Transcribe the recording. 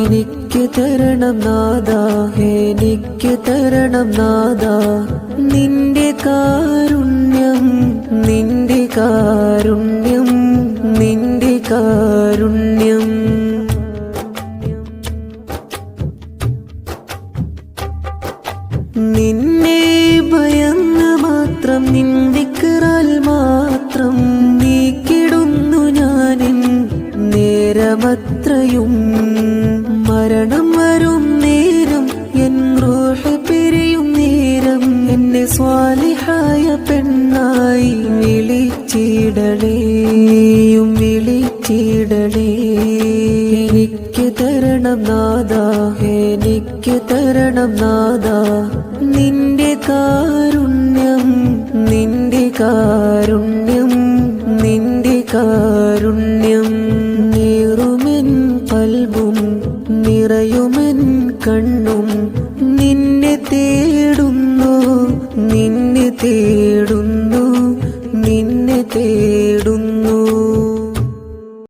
എനിക്ക് തരണം നാഥാ, എനിക്ക് തരണം നാഥാ, നിന്റെ കാരുണ്യം, നിന്റെ കാരുണ്യം, നിന്റെ കാരുണ്യം. നിന്നെ ഭയന്ന് മാത്രം, നിൻ ദിക്റാൽ മാത്രം നീക്കിടുന്നു ഞാനിൻ നേരമത്രയും. മരണം വരും നേരം, എൻ റൂഹ് പിരിയും നേരം, എന്നെ സ്വാലിഹായ പെണ്ണായി വിളിച്ചിടണേയും വിളിച്ചിടണേ. എനിക്ക് തരണം നാഥാ, എനിക്ക് തരണം നാഥാ, നിന്റെ കാരുണ്യം, നിന്റെ